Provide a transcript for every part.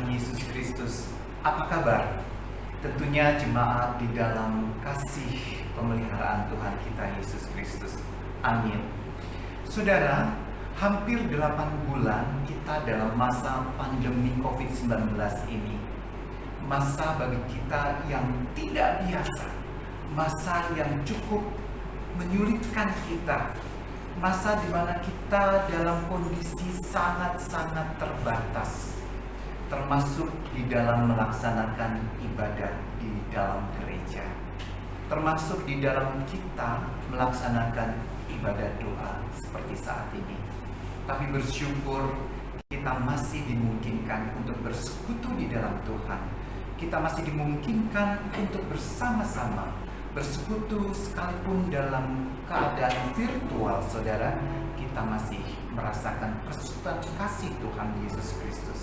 Tuhan Yesus Kristus. Apa kabar? Tentunya jemaat di dalam kasih pemeliharaan Tuhan kita Yesus Kristus. Amin. Saudara, hampir 8 bulan kita dalam masa pandemi COVID-19 ini. Masa bagi kita yang tidak biasa. Masa yang cukup menyulitkan kita. Masa di mana kita dalam kondisi sangat-sangat terbatas, termasuk di dalam melaksanakan ibadah di dalam gereja, termasuk di dalam kita melaksanakan ibadah doa seperti saat ini. Tapi bersyukur kita masih dimungkinkan untuk bersekutu di dalam Tuhan. Kita masih dimungkinkan untuk bersama-sama bersekutu sekalipun dalam keadaan virtual, saudara. Kita masih merasakan persekutuan kasih Tuhan Yesus Kristus.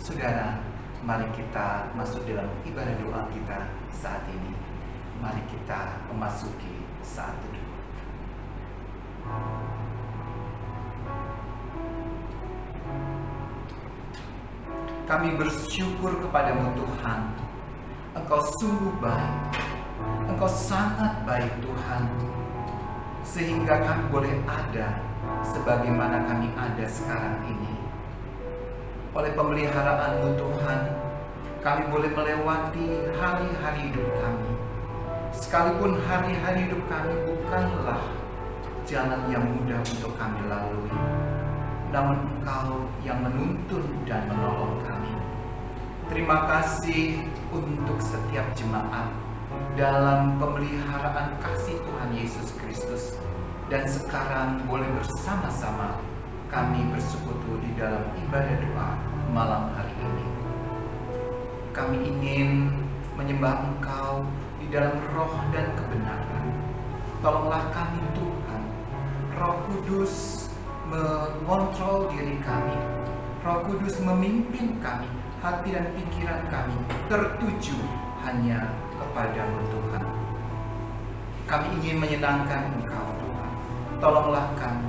Saudara, mari kita masuk dalam ibadah doa kita saat ini. Mari kita memasuki saat teduh. Kami bersyukur kepadamu Tuhan. Engkau sungguh baik. Engkau sangat baik Tuhan, sehingga kami boleh ada sebagaimana kami ada sekarang ini. Oleh pemeliharaan-Mu Tuhan, kami boleh melewati hari-hari hidup kami. Sekalipun hari-hari hidup kami bukanlah jalan yang mudah untuk kami lalui, namun Engkau yang menuntun dan menolong kami. Terima kasih untuk setiap jemaat dalam pemeliharaan kasih Tuhan Yesus Kristus. Dan sekarang boleh bersama-sama kami bersekutu di dalam ibadah doa malam hari ini. Kami ingin menyembah Engkau di dalam roh dan kebenaran. Tolonglah kami Tuhan. Roh Kudus mengontrol diri kami. Roh Kudus memimpin kami. Hati dan pikiran kami tertuju hanya kepadamu Tuhan. Kami ingin menyenangkan Engkau Tuhan. Tolonglah kami,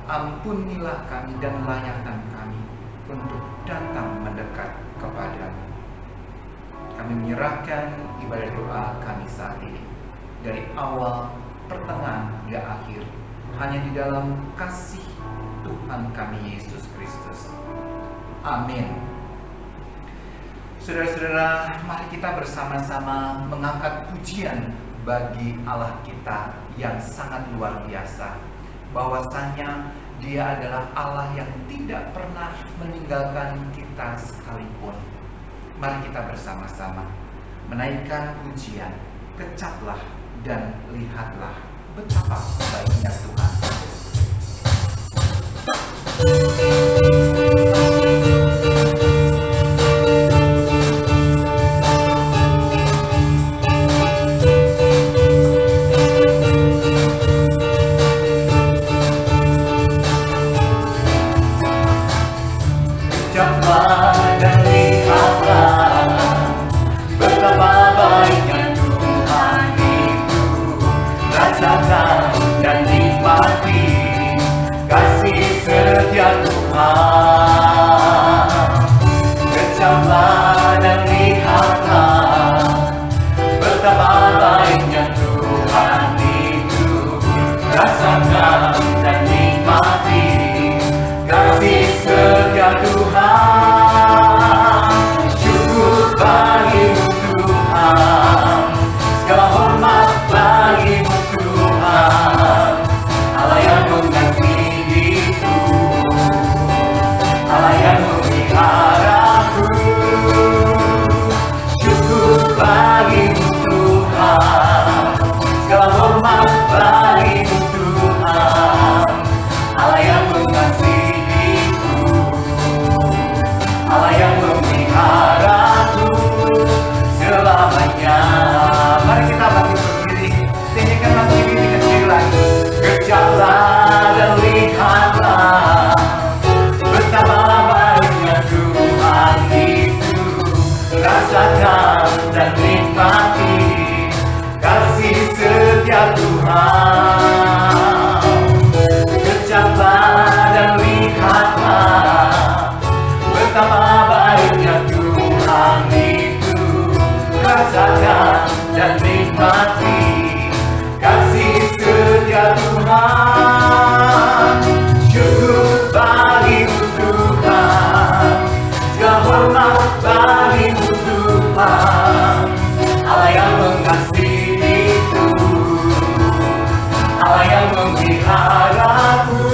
ampunilah kami dan layakkan kami untuk datang mendekat kepadamu. Kami menyerahkan ibadah doa kami saat ini, dari awal, pertengahan, hingga akhir, hanya di dalam kasih Tuhan kami Yesus Kristus. Amin. Saudara-saudara, mari kita bersama-sama mengangkat pujian bagi Allah kita yang sangat luar biasa. Bahwasanya Dia adalah Allah yang tidak pernah meninggalkan kita sekalipun. Mari kita bersama-sama menaikkan pujian, kecaplah dan lihatlah betapa baiknya Tuhan. Dan nikmati kasih setia Tuhan. Kecaplah dan lihatlah betapa baiknya Tuhan itu. Rasakan dan nikmati kasih setia Tuhan. Syukur bagimu Tuhan, segala hormat bagimu Allah yang mengasihiku, Allah yang memeliharaku. Syukur bagimu Tuhan, segala hormat bagimu Tuhan. Allah yang mengasihiku, Allah yang memeliharaku selamanya. Mari kita bangkit berdiri, tinggikan hati ini kecil lagi. Kecaplah dan lihatlah betapa baiknya Tuhan itu. Rasakan dan nikmati kasih setia Tuhan. Kecaplah dan lihatlah betapa baiknya Tuhan. rasakan dan nikmati kasih setia Tuhan. Syukur bagimu Tuhan, hormat bagimu Tuhan, Allah yang mengasihiku, Allah yang memeliharaku.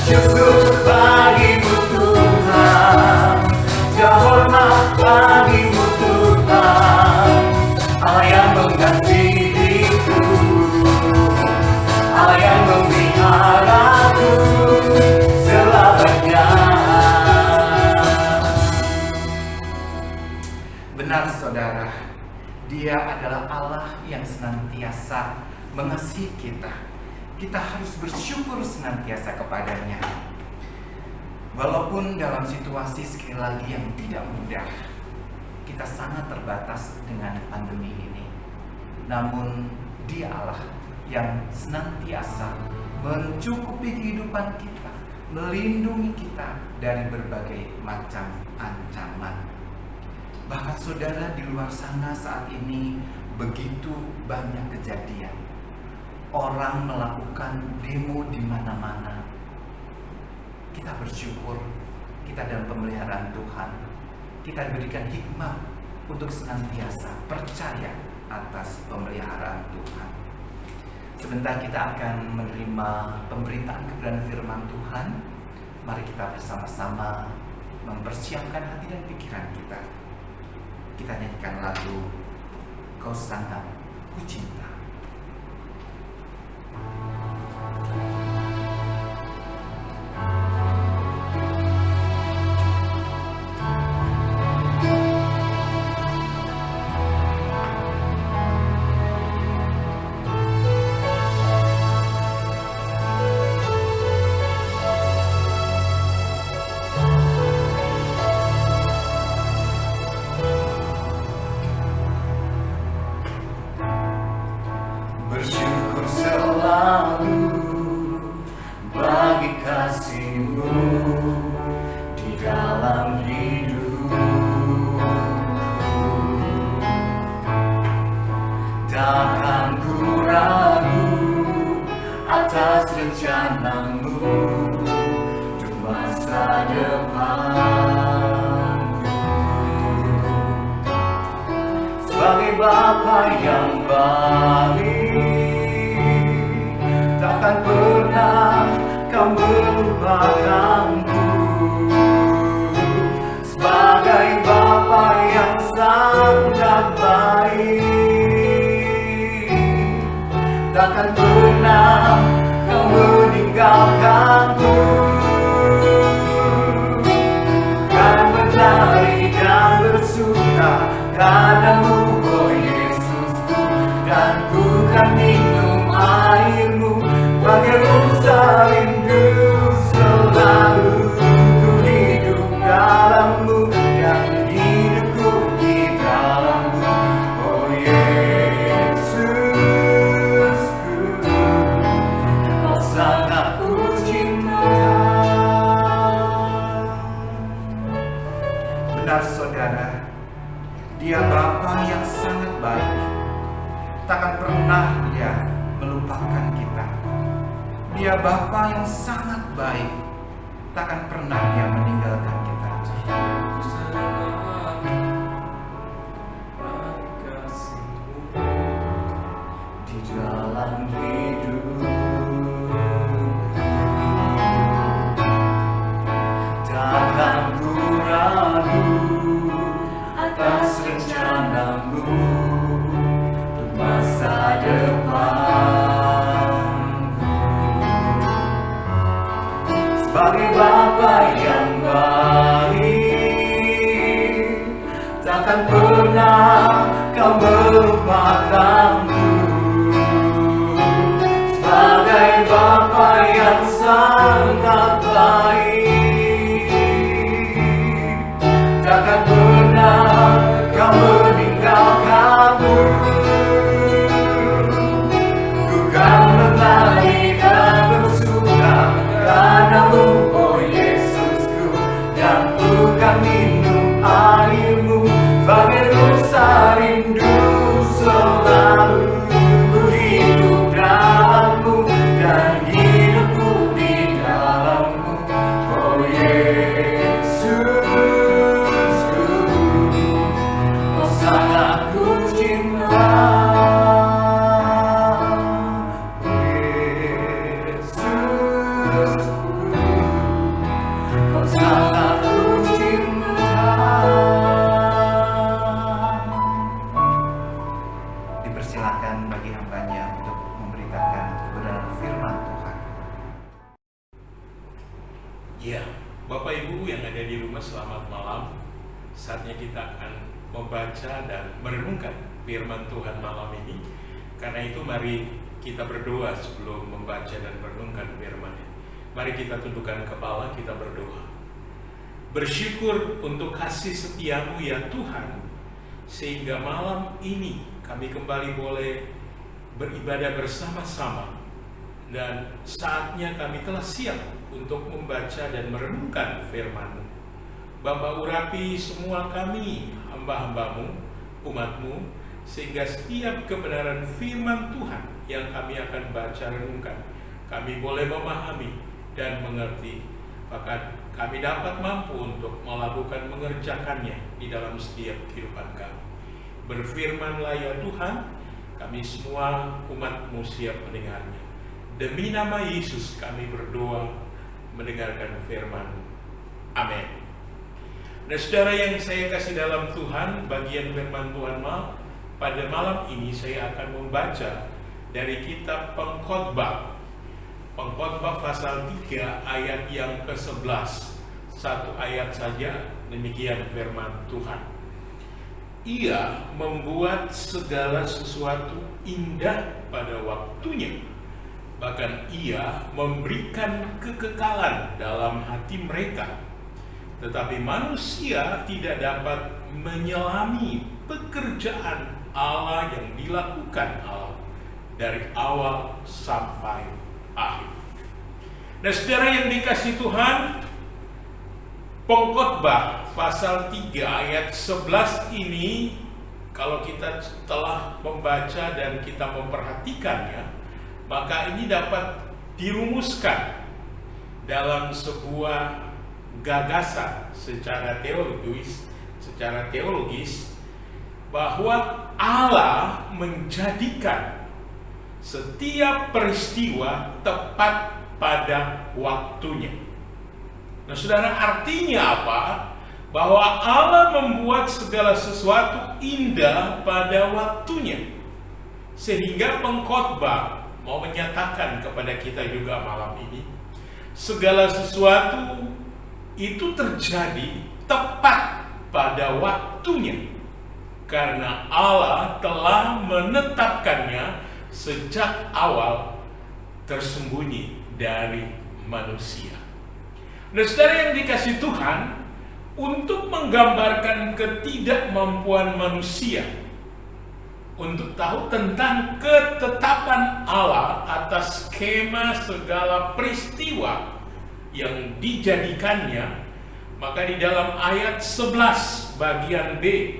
Syukur bagimu Tuhan, hormat bagimu Tuhan, Allah yang mengasihiku, Allah yang memeliharaku selamanya. Benar saudara, Dia adalah Allah yang senantiasa mengasihi kita. Kita harus bersyukur senantiasa kepadanya. Walaupun dalam situasi sekali lagi yang tidak mudah, kita sangat terbatas dengan pandemi ini. Namun Dia Allah yang senantiasa mencukupi kehidupan kita, melindungi kita dari berbagai macam ancaman. Bahkan saudara, di luar sana saat ini begitu banyak kejadian. Orang melakukan demo di mana-mana. Kita bersyukur kita dalam pemeliharaan Tuhan. Kita diberikan hikmat untuk senantiasa percaya atas pemeliharaan Tuhan. Sebentar kita akan menerima pemberitaan kebenaran firman Tuhan. Mari kita bersama-sama mempersiapkan hati dan pikiran kita. Kita nyanyikan lagu Kau Sangat Ku Cinta. Bersyukur selalu bagi kasih-Mu di dalam hidup. Takkan ku ragu atas rencana-Mu untuk masa depan. Sebagai Bapa yang baik, takkan pernah Kau melupakanku. Sebagai Bapa yang sangat baik, takkan pernah Kau meninggalkanku. Kan menari dan bersuka karena-Mu, oh Yesusku, dan ku kan minum air-Mu bagai rusa rindu. Selalu ku hidup dalam-Mu dan hidupku di dalam-Mu, oh Yesusku, Kau sangat ku cinta. Benar saudara, Dia Bapa yang sangat baik. Takkan pernah Dia melupakan kita. Dia Bapa yang sangat baik. Takkan pernah Dia meninggalkan kita. Di dalam hidup takkan ku ragu atas rencana-Mu untuk masa depan. Sebagai Bapa yang baik, takkan pernah Kau melupakanku. Sebagai Bapa yang sangat baik, takkan pernah Kau meninggalkanku. Ku kan menari dan bersuka karena-Mu, oh Yesusku, dan ku kan minum air-Mu bagai kita akan membaca dan merenungkan firman Tuhan malam ini. Karena itu mari kita berdoa sebelum membaca dan merenungkan firman-Nya. Mari kita tundukkan kepala, kita berdoa. Bersyukur untuk kasih setia-Mu ya Tuhan, sehingga malam ini kami kembali boleh beribadah bersama-sama. Dan saatnya kami telah siap untuk membaca dan merenungkan firman-Mu. Bapa, urapi semua kami, hamba-hamba-Mu, umat-Mu, sehingga setiap kebenaran firman Tuhan yang kami akan baca renungkan, kami boleh memahami dan mengerti. Bahkan kami dapat mampu untuk melakukan mengerjakannya di dalam setiap kehidupan kami. Berfirmanlah ya Tuhan, kami semua umat-Mu siap mendengarnya. Demi nama Yesus kami berdoa mendengarkan firman. Amin. Nah, saudara yang saya kasih dalam Tuhan, bagian firman Tuhan pada malam ini saya akan membaca dari kitab Pengkhotbah. Pengkhotbah pasal 3 ayat yang ke-11. Satu ayat saja, demikian firman Tuhan. Ia membuat segala sesuatu indah pada waktunya. Bahkan ia memberikan kekekalan dalam hati mereka. Tetapi manusia tidak dapat menyelami pekerjaan Allah yang dilakukan Allah dari awal sampai akhir. Nah, saudara yang dikasihi Tuhan, Pengkhotbah pasal 3 ayat 11 ini, kalau kita telah membaca dan kita memperhatikannya, maka ini dapat dirumuskan dalam sebuah gagasan secara teologis bahwa Allah menjadikan setiap peristiwa tepat pada waktunya. Nah, saudara, artinya apa? Bahwa Allah membuat segala sesuatu indah pada waktunya. Sehingga pengkhotbah mau menyatakan kepada kita juga malam ini, segala sesuatu itu terjadi tepat pada waktunya, karena Allah telah menetapkannya sejak awal tersembunyi dari manusia. Nah, saudara yang dikasihi Tuhan, untuk menggambarkan ketidakmampuan manusia untuk tahu tentang ketetapan Allah atas skema segala peristiwa yang dijadikannya, maka di dalam ayat 11 bagian B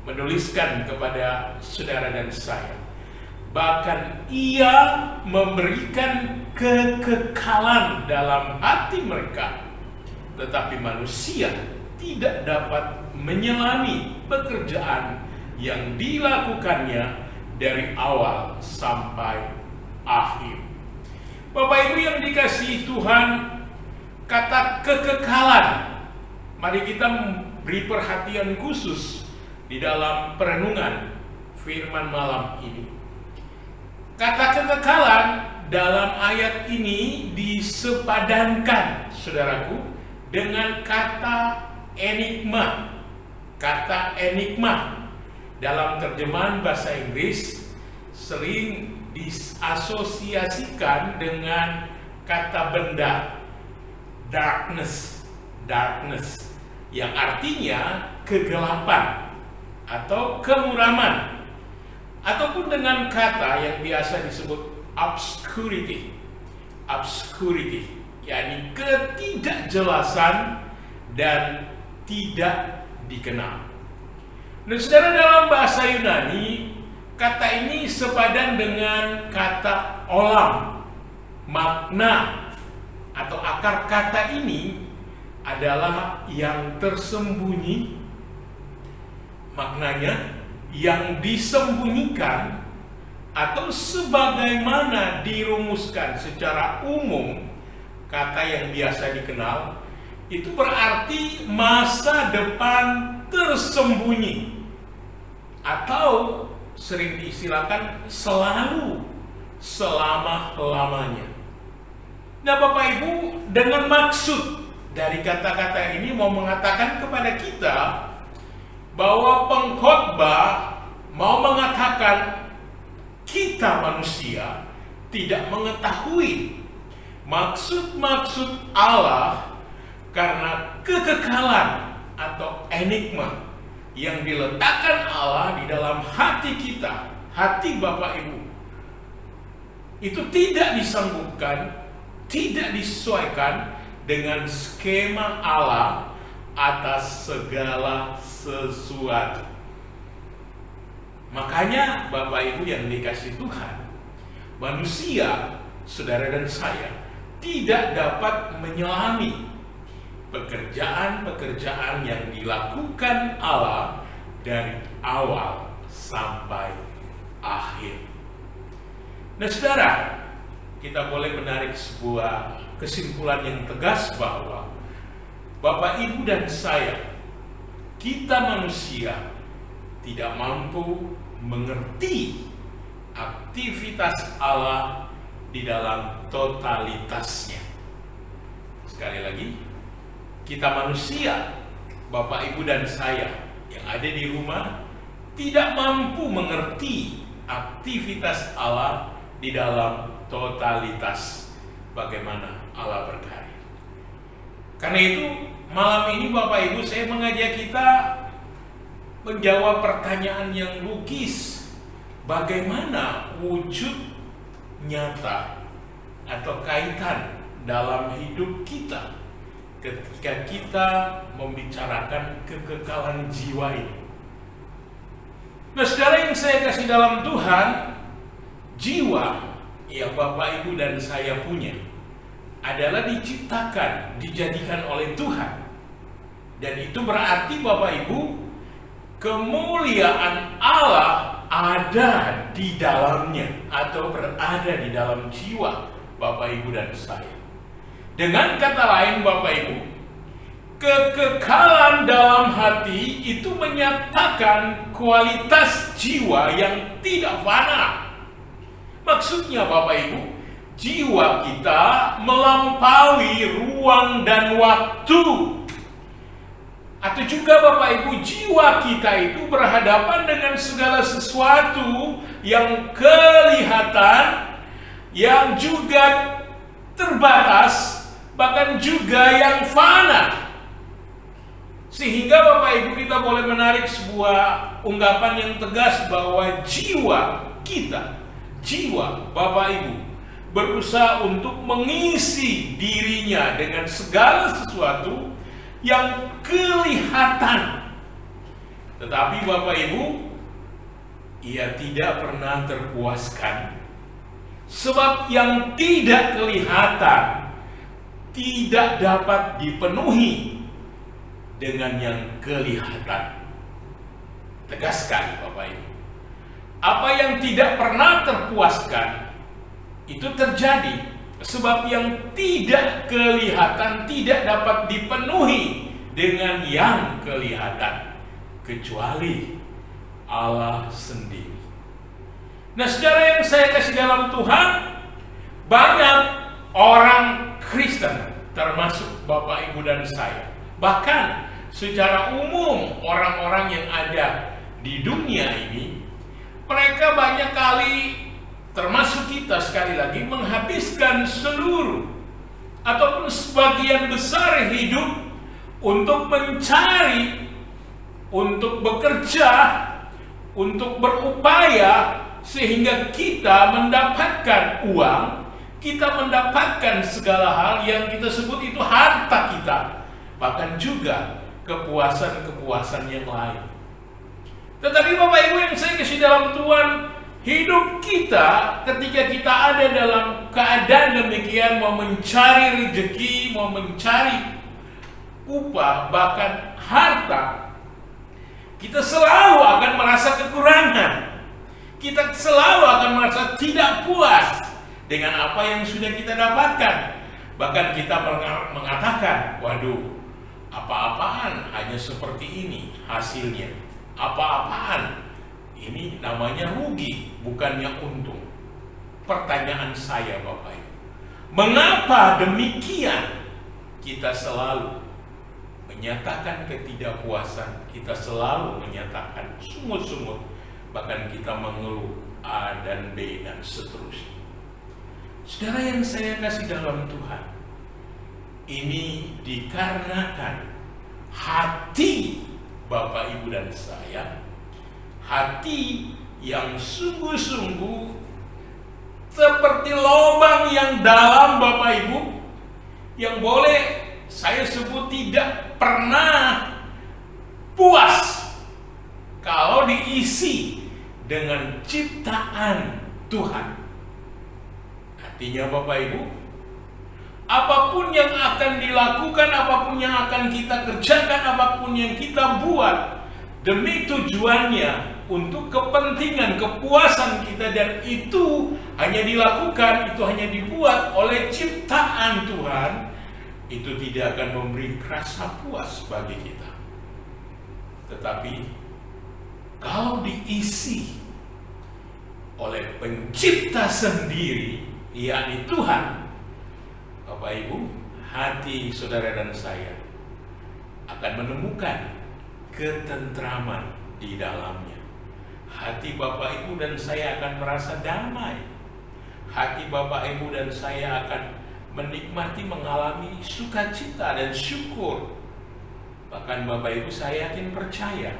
menuliskan kepada saudara dan saya, bahkan ia memberikan kekekalan dalam hati mereka, tetapi manusia tidak dapat menyelami pekerjaan yang dilakukannya dari awal sampai akhir. Bapak Ibu yang dikasihi Tuhan, kata kekekalan, mari kita beri perhatian khusus di dalam perenungan firman malam ini. Kata kekekalan dalam ayat ini disepadankan, saudaraku, dengan kata enigma. Kata enigma dalam terjemahan bahasa Inggris sering diasosiasikan dengan kata benda darkness, yang artinya kegelapan atau kemuraman, ataupun dengan kata yang biasa disebut obscurity, yakni ketidakjelasan dan tidak dikenal. Nah, saudara, dalam bahasa Yunani, kata ini sepadan dengan kata olam. Makna atau akar kata ini adalah yang tersembunyi. Maknanya yang disembunyikan, atau sebagaimana dirumuskan secara umum, kata yang biasa dikenal, itu berarti masa depan tersembunyi, atau sering diistilahkan selalu, selama-lamanya. Nah, Bapak Ibu, dengan maksud dari kata-kata ini mau mengatakan kepada kita bahwa pengkhotbah mau mengatakan kita manusia tidak mengetahui maksud-maksud Allah karena kekekalan atau enigma yang diletakkan Allah di dalam hati kita, hati Bapak Ibu. Itu tidak disanggupkan, tidak disesuaikan dengan skema Allah atas segala sesuatu. Makanya Bapak Ibu yang dikasih Tuhan, manusia, saudara dan saya, tidak dapat menyelami pekerjaan-pekerjaan yang dilakukan Allah dari awal sampai akhir. Nah saudara, kita boleh menarik sebuah kesimpulan yang tegas bahwa Bapak Ibu dan saya, kita manusia tidak mampu mengerti aktivitas Allah di dalam totalitasnya. Sekali lagi, kita manusia, Bapak Ibu dan saya yang ada di rumah, tidak mampu mengerti aktivitas Allah di dalam totalitas bagaimana Allah berkarya. Karena itu malam ini Bapak Ibu saya mengajak kita menjawab pertanyaan yang logis. Bagaimana wujud nyata atau kaitan dalam hidup kita ketika kita membicarakan kekekalan jiwa ini. Nah saudara yang saya kasih dalam Tuhan, jiwa yang Bapak Ibu dan saya punya adalah diciptakan, dijadikan oleh Tuhan. Dan itu berarti Bapak Ibu, kemuliaan Allah ada di dalamnya atau berada di dalam jiwa Bapak Ibu dan saya. Dengan kata lain Bapak Ibu, kekekalan dalam hati itu menyatakan kualitas jiwa yang tidak fana. Maksudnya Bapak Ibu, jiwa kita melampaui ruang dan waktu. Atau juga Bapak Ibu, jiwa kita itu berhadapan dengan segala sesuatu yang kelihatan, yang juga terbatas, bahkan juga yang fana. Sehingga Bapak Ibu kita boleh menarik sebuah ungkapan yang tegas bahwa jiwa kita, jiwa Bapak Ibu berusaha untuk mengisi dirinya dengan segala sesuatu yang kelihatan. Tetapi Bapak Ibu, ia tidak pernah terpuaskan. Sebab yang tidak kelihatan tidak dapat dipenuhi dengan yang kelihatan. Tegas sekali Bapak Ibu. Apa yang tidak pernah terpuaskan itu terjadi sebab yang tidak kelihatan tidak dapat dipenuhi dengan yang kelihatan, kecuali Allah sendiri. Nah saudara yang saya kasih dalam Tuhan, banyak orang Kristen termasuk Bapak Ibu dan saya, bahkan secara umum orang-orang yang ada di dunia ini, mereka banyak kali termasuk kita sekali lagi menghabiskan seluruh ataupun sebagian besar hidup untuk mencari, untuk bekerja, untuk berupaya sehingga kita mendapatkan uang, kita mendapatkan segala hal yang kita sebut itu harta kita, bahkan juga kepuasan-kepuasan yang lain. Tetapi Bapak Ibu yang saya kasih dalam Tuhan, hidup kita ketika kita ada dalam keadaan demikian, mau mencari rezeki, mau mencari upah, bahkan harta, kita selalu akan merasa kekurangan. Kita selalu akan merasa tidak puas dengan apa yang sudah kita dapatkan. Bahkan kita mengatakan, waduh, apa-apaan hanya seperti ini hasilnya. Apa-apaan ini namanya rugi, bukannya untung. Pertanyaan saya Bapak Ibu, mengapa demikian kita selalu menyatakan ketidakpuasan, kita selalu menyatakan sungut-sungut, bahkan kita mengeluh A dan B dan seterusnya. Saudara yang saya kasih dalam Tuhan, ini dikarenakan hati Bapak Ibu dan saya, hati yang sungguh-sungguh seperti lubang yang dalam Bapak Ibu, yang boleh saya sebut tidak pernah puas kalau diisi dengan ciptaan Tuhan. Artinya Bapak Ibu, apapun yang akan dilakukan, apapun yang akan kita kerjakan, apapun yang kita buat, demi tujuannya untuk kepentingan, kepuasan kita, dan itu hanya dilakukan, itu hanya dibuat oleh ciptaan Tuhan, itu tidak akan memberi rasa puas bagi kita. Tetapi kalau diisi oleh pencipta sendiri, yakni Tuhan, Bapak Ibu, hati saudara dan saya akan menemukan ketentraman di dalamnya. Hati Bapak Ibu dan saya akan merasa damai. Hati Bapak Ibu dan saya akan menikmati, mengalami sukacita dan syukur. Bahkan Bapak Ibu, saya yakin percaya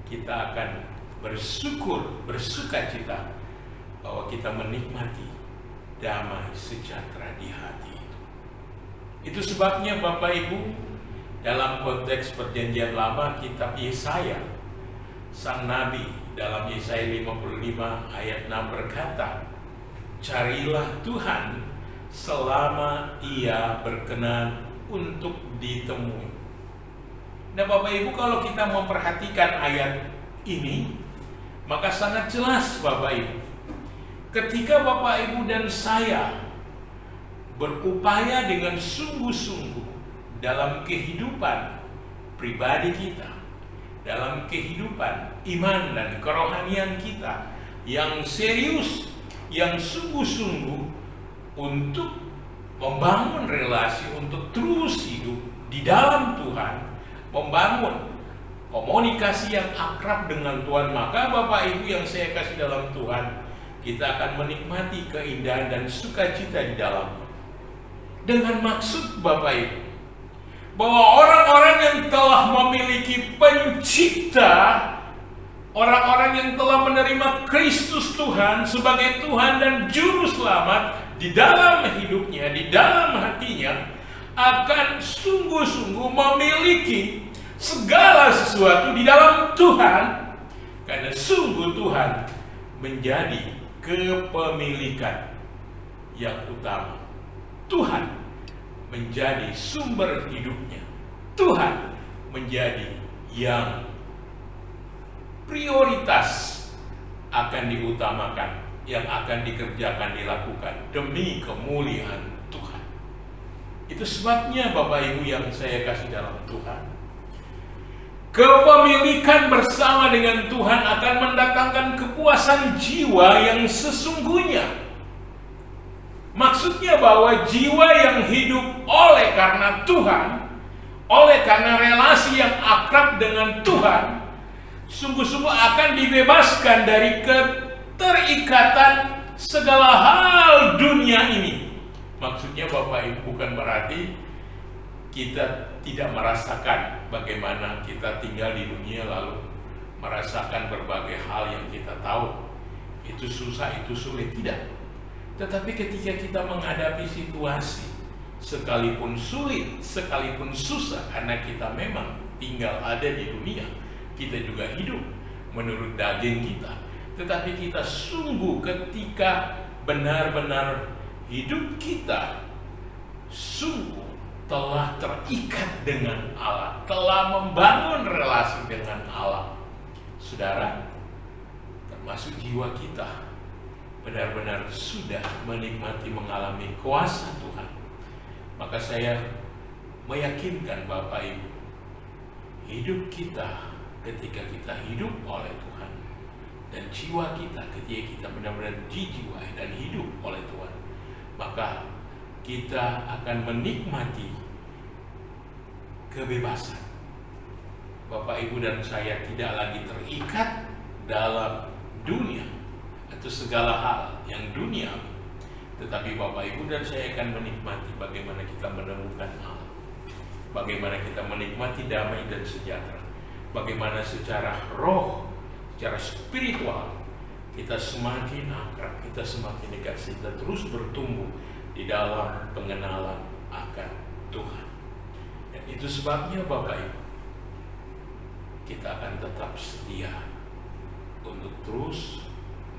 kita akan bersyukur, bersukacita bahwa kita menikmati damai sejahtera di hati itu. Itu sebabnya Bapak Ibu, dalam konteks perjanjian lama, kitab Yesaya, sang nabi dalam Yesaya 55 ayat 6 berkata, carilah Tuhan selama ia berkenan untuk ditemui. Nah Bapak Ibu, kalau kita memperhatikan ayat ini, maka sangat jelas Bapak Ibu, ketika Bapak Ibu dan saya berupaya dengan sungguh-sungguh dalam kehidupan pribadi kita, dalam kehidupan iman dan kerohanian kita yang serius, yang sungguh-sungguh untuk membangun relasi, untuk terus hidup di dalam Tuhan, membangun komunikasi yang akrab dengan Tuhan, maka Bapak Ibu yang saya kasih dalam Tuhan, kita akan menikmati keindahan dan sukacita di dalamnya. Dengan maksud Bapak Ibu, bahwa orang-orang yang telah memiliki pencipta, orang-orang yang telah menerima Kristus Tuhan sebagai Tuhan dan Juru Selamat di dalam hidupnya, di dalam hatinya, akan sungguh-sungguh memiliki segala sesuatu di dalam Tuhan, karena sungguh Tuhan menjadi kepemilikan yang utama. Tuhan menjadi sumber hidupnya. Tuhan menjadi yang prioritas akan diutamakan, yang akan dikerjakan, dilakukan demi kemuliaan Tuhan. Itu sebabnya Bapak Ibu yang saya kasih dalam Tuhan, kepemilikan bersama dengan Tuhan akan mendatangkan kepuasan jiwa yang sesungguhnya. Maksudnya bahwa jiwa yang hidup oleh karena Tuhan, oleh karena relasi yang akrab dengan Tuhan, sungguh-sungguh akan dibebaskan dari keterikatan segala hal dunia ini. Maksudnya Bapak Ibu, bukan berarti kita tidak merasakan bagaimana kita tinggal di dunia lalu merasakan berbagai hal yang kita tahu. Itu susah, itu sulit, tidak. Tetapi ketika kita menghadapi situasi, sekalipun sulit, sekalipun susah, karena kita memang tinggal ada di dunia, kita juga hidup menurut daging kita. Tetapi kita sungguh ketika benar-benar hidup kita sungguh telah terikat dengan Allah, telah membangun relasi dengan Allah. Saudara, termasuk jiwa kita benar-benar sudah menikmati, mengalami kuasa Tuhan. Maka saya meyakinkan Bapak Ibu, hidup kita ketika kita hidup oleh Tuhan, dan jiwa kita ketika kita benar-benar dijiwai dan hidup oleh Tuhan, maka kita akan menikmati kebebasan. Bapak, Ibu, dan saya tidak lagi terikat dalam dunia atau segala hal yang dunia, tetapi Bapak, Ibu, dan saya akan menikmati bagaimana kita menemukan Allah, bagaimana kita menikmati damai dan sejahtera, bagaimana secara roh, secara spiritual kita semakin akrab, kita semakin dekat, kita terus bertumbuh di dalam pengenalan akan Tuhan. Dan itu sebabnya Bapak Ibu, kita akan tetap setia untuk terus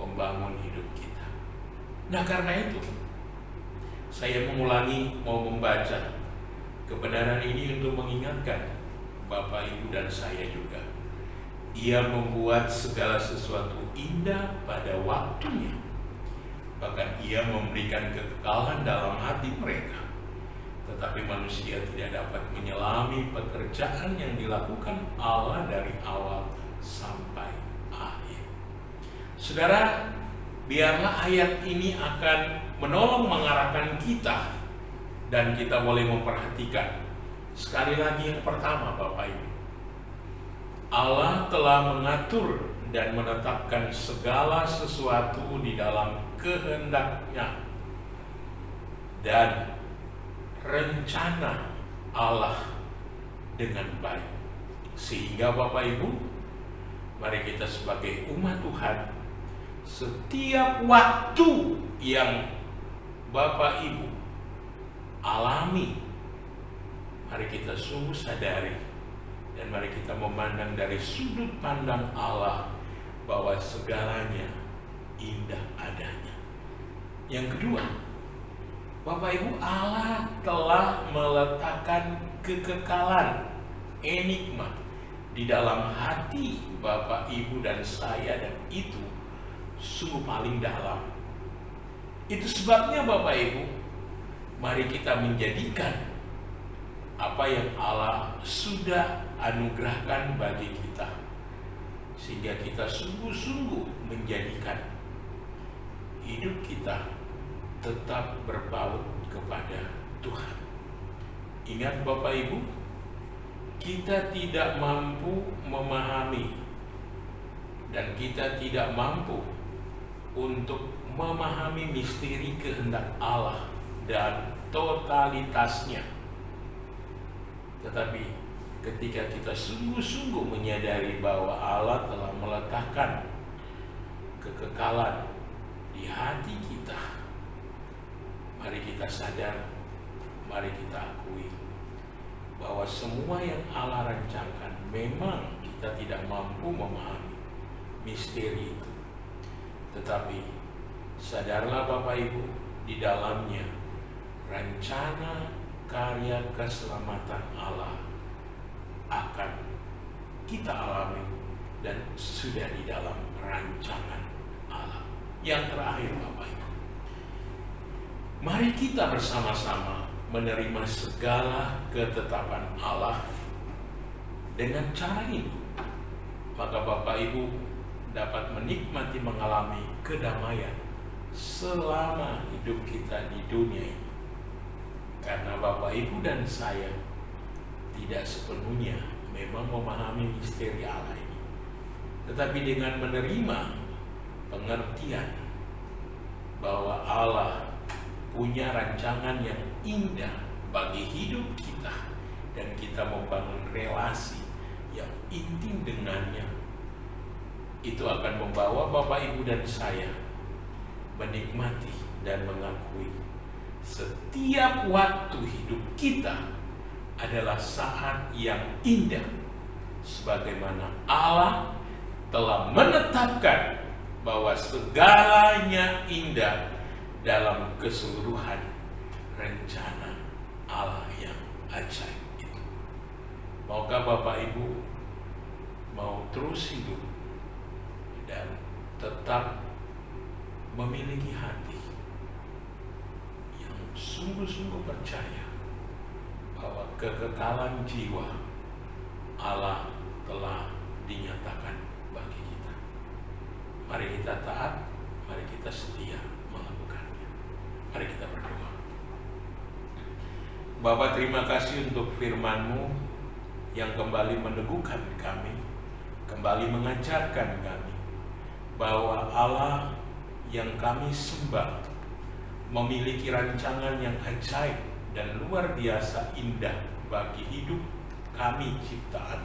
membangun hidup kita. Nah, karena itu saya mengulangi mau membaca kebenaran ini untuk mengingatkan Bapak, Ibu, dan saya juga. Ia membuat segala sesuatu indah pada waktunya. Bahkan ia memberikan kekekalan dalam hati mereka. Tetapi manusia tidak dapat menyelami pekerjaan yang dilakukan Allah dari awal sampai akhir. Saudara, biarlah ayat ini akan menolong mengarahkan kita, dan kita boleh memperhatikan. Sekali lagi, yang pertama, Bapak Ibu, Allah telah mengatur dan menetapkan segala sesuatu di dalam kehendak-Nya, dan rencana Allah dengan baik. Sehingga Bapak Ibu, mari kita sebagai umat Tuhan, setiap waktu yang Bapak Ibu alami, mari kita sungguh sadari dan mari kita memandang dari sudut pandang Allah bahwa segalanya indah adanya. Yang kedua, Bapak Ibu, Allah telah meletakkan kekekalan, enigma di dalam hati Bapak, Ibu, dan saya, dan itu sungguh paling dalam. Itu sebabnya Bapak Ibu, mari kita menjadikan apa yang Allah sudah anugerahkan bagi kita, sehingga kita sungguh-sungguh menjadikan hidup kita tetap berpaut kepada Tuhan. Ingat Bapak Ibu, kita tidak mampu memahami dan kita tidak mampu untuk memahami misteri kehendak Allah dan totalitasnya. Tetapi ketika kita sungguh-sungguh menyadari bahwa Allah telah meletakkan kekekalan di hati kita, mari kita sadar, mari kita akui bahwa semua yang Allah rancangkan memang kita tidak mampu memahami misteri itu. Tetapi sadarlah Bapak Ibu, di dalamnya rencana karya keselamatan Allah akan kita alami dan sudah di dalam rancangan Allah. Yang terakhir Bapak Ibu, mari kita bersama-sama menerima segala ketetapan Allah. Dengan cara ini, maka Bapak Ibu dapat menikmati, mengalami kedamaian selama hidup kita di dunia ini. Karena Bapak, Ibu, dan saya tidak sepenuhnya memang memahami misteri Allah ini, tetapi dengan menerima pengertian bahwa Allah punya rancangan yang indah bagi hidup kita, dan kita membangun relasi yang intim dengannya, itu akan membawa Bapak, Ibu, dan saya menikmati dan mengakui setiap waktu hidup kita adalah saat yang indah, sebagaimana Allah telah menetapkan bahwa segalanya indah dalam keseluruhan rencana Allah yang ajaib itu. Maukah Bapak Ibu mau terus hidup dan tetap memiliki hati yang sungguh-sungguh percaya bahwa kekekalan jiwa Allah telah dinyatakan bagi kita. Mari kita taat, mari kita setia melakukannya. Mari kita berdoa. Bapa, terima kasih untuk firman-Mu yang kembali meneguhkan kami, kembali mengajarkan kami bahwa Allah yang kami sembah memiliki rancangan yang ajaib dan luar biasa indah bagi hidup kami ciptaan.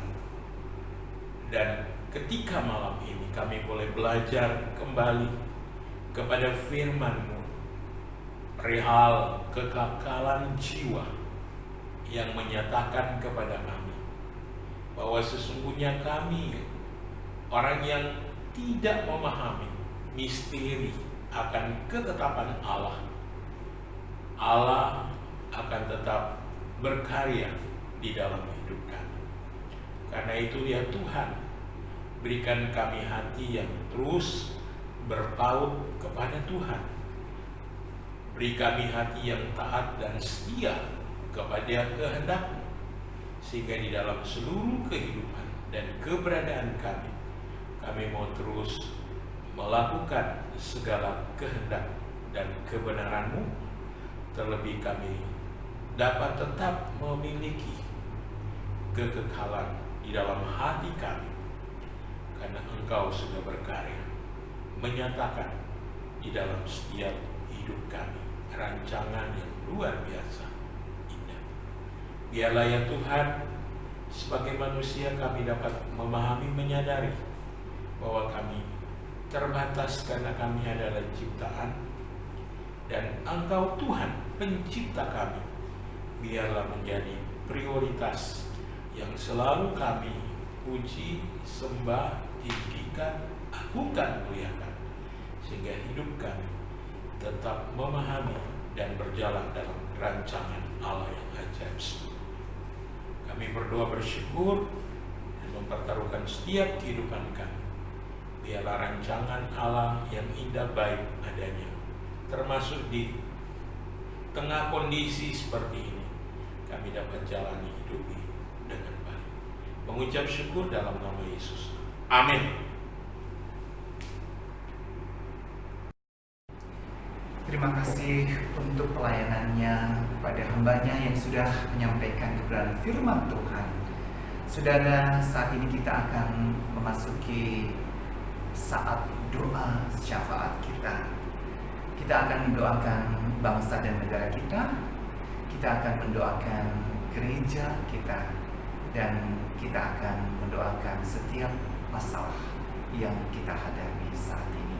Dan ketika malam ini kami boleh belajar kembali kepada firman-Mu perihal kekekalan jiwa yang menyatakan kepada kami bahwa sesungguhnya kami orang yang tidak memahami misteri akan ketetapan Allah. Allah akan tetap berkarya di dalam hidup kami. Karena itu ya Tuhan, berikan kami hati yang terus berpaut kepada Tuhan. Beri kami hati yang taat dan setia kepada kehendak-Mu, sehingga di dalam seluruh kehidupan dan keberadaan kami mau terus melakukan segala kehendak dan kebenaran-Mu. Terlebih kami dapat tetap memiliki kekekalan di dalam hati kami, karena Engkau sudah berkarya menyatakan di dalam setiap hidup kami rancangan yang luar biasa indah. Biarlah ya Tuhan, sebagai manusia kami dapat memahami, menyadari bahwa kami terbatas karena kami adalah ciptaan, dan Engkau Tuhan pencipta kami biarlah menjadi prioritas yang selalu kami puji, sembah, tinggikan, agungkan, muliakan, sehingga hidup kami tetap memahami dan berjalan dalam rancangan Allah yang ajaib. Kami berdoa bersyukur dan mempertaruhkan setiap kehidupan kami. Biarlah rancangan Allah yang indah baik adanya, termasuk di tengah kondisi seperti ini, kami dapat jalani hidup ini dengan baik. Mengucap syukur dalam nama Yesus. Amin. Terima kasih untuk pelayanannya kepada hambanya yang sudah menyampaikan kebenaran firman Tuhan. Saudara, saat ini kita akan memasuki saat doa syafaat kita. Kita akan mendoakan bangsa dan negara kita. Kita akan mendoakan gereja kita. Dan kita akan mendoakan setiap masalah yang kita hadapi saat ini.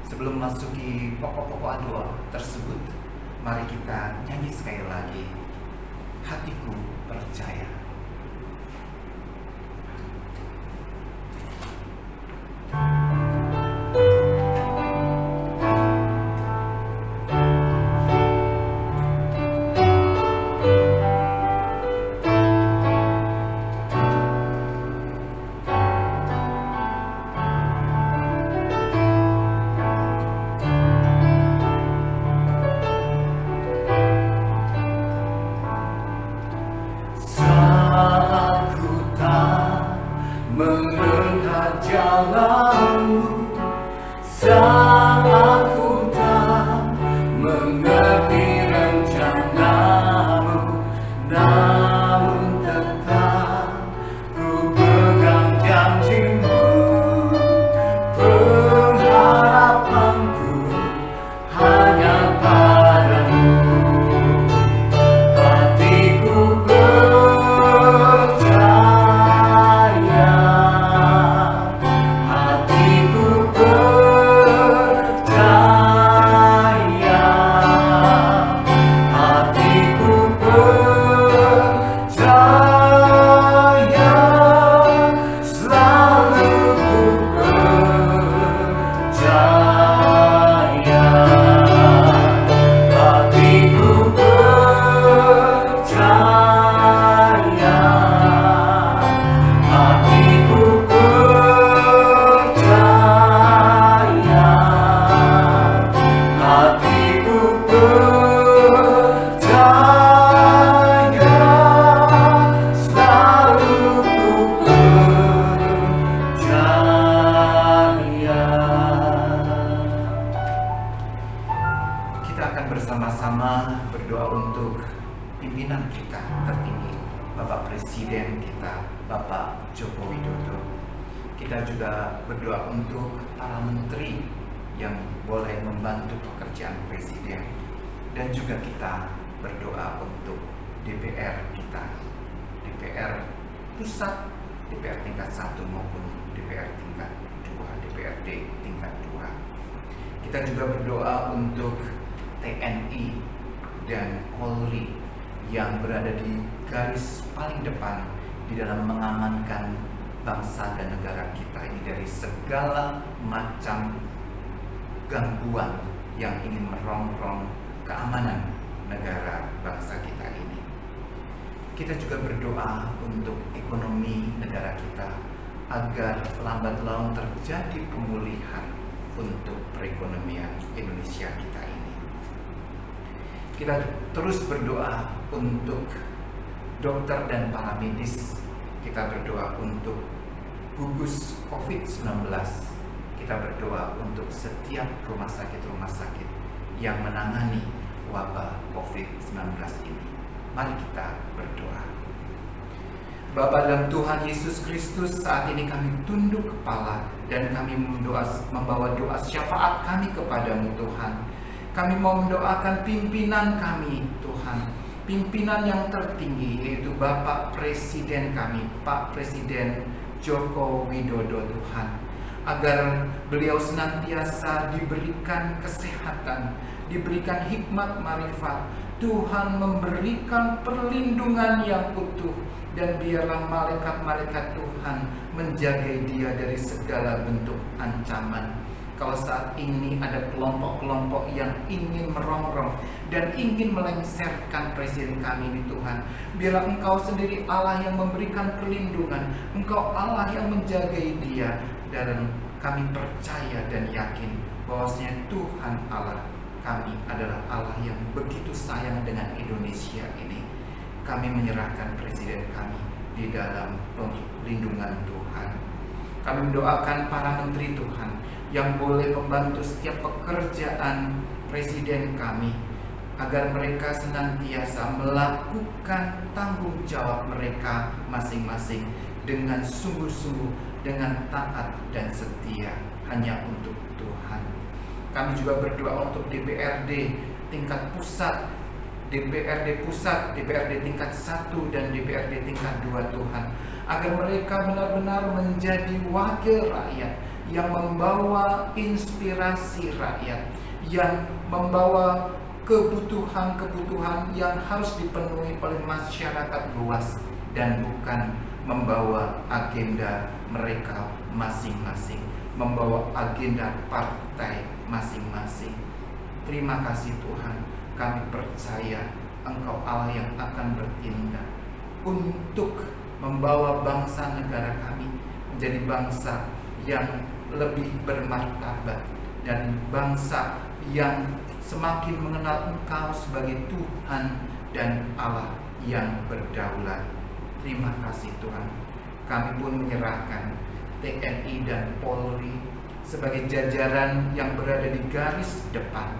Sebelum memasuki pokok-pokok doa tersebut, mari kita nyanyi sekali lagi, Hatiku Percaya. Hatiku percaya. Presiden kita, Bapak Joko Widodo. Kita juga berdoa untuk para menteri yang boleh membantu pekerjaan Presiden. Dan juga kita berdoa untuk DPR kita, DPR pusat, DPR tingkat 1 maupun DPR tingkat 2, DPRD tingkat 2. Kita juga berdoa untuk TNI dan Polri yang berada di garis paling depan di dalam mengamankan bangsa dan negara kita ini dari segala macam gangguan yang ingin merongrong keamanan negara bangsa kita ini. Kita juga berdoa untuk ekonomi negara kita agar lambat laun terjadi pemulihan untuk perekonomian Indonesia kita ini. Kita terus berdoa untuk dokter dan para medis. Kita berdoa untuk gugus COVID-19. Kita berdoa untuk setiap rumah sakit yang menangani wabah COVID-19 ini. Mari kita berdoa. Bapa dalam Tuhan Yesus Kristus, saat ini kami tunduk kepala dan kami membawa doa syafaat kami kepadamu Tuhan. Kami mau mendoakan pimpinan kami Tuhan, pimpinan yang tertinggi yaitu Bapak Presiden kami, Pak Presiden Joko Widodo Tuhan, agar beliau senantiasa diberikan kesehatan, diberikan hikmat marifat, Tuhan memberikan perlindungan yang utuh, dan biarlah malaikat-malaikat Tuhan menjaga dia dari segala bentuk ancaman. Kalau saat ini ada kelompok-kelompok yang ingin merongrong dan ingin melengsarkan Presiden kami ini Tuhan, biarlah Engkau sendiri Allah yang memberikan perlindungan, Engkau Allah yang menjaga dia, dan kami percaya dan yakin bahwasanya Tuhan Allah kami adalah Allah yang begitu sayang dengan Indonesia ini. Kami menyerahkan Presiden kami di dalam perlindungan Tuhan. Kami mendoakan para menteri Tuhan yang boleh membantu setiap pekerjaan Presiden kami, agar mereka senantiasa melakukan tanggung jawab mereka masing-masing dengan sungguh-sungguh, dengan taat dan setia hanya untuk Tuhan. Kami juga berdoa untuk DPRD tingkat pusat, DPRD pusat, DPRD tingkat 1 dan DPRD tingkat 2 Tuhan, agar mereka benar-benar menjadi wakil rakyat yang membawa inspirasi rakyat, yang membawa kebutuhan-kebutuhan yang harus dipenuhi oleh masyarakat luas, dan bukan membawa agenda mereka masing-masing, membawa agenda partai masing-masing. Terima kasih Tuhan, kami percaya Engkau Allah yang akan bertindak untuk membawa bangsa negara kami menjadi bangsa yang lebih bermartabat dan bangsa yang semakin mengenal Engkau sebagai Tuhan dan Allah yang berdaulat. Terima kasih Tuhan. Kami pun menyerahkan TNI dan Polri sebagai jajaran yang berada di garis depan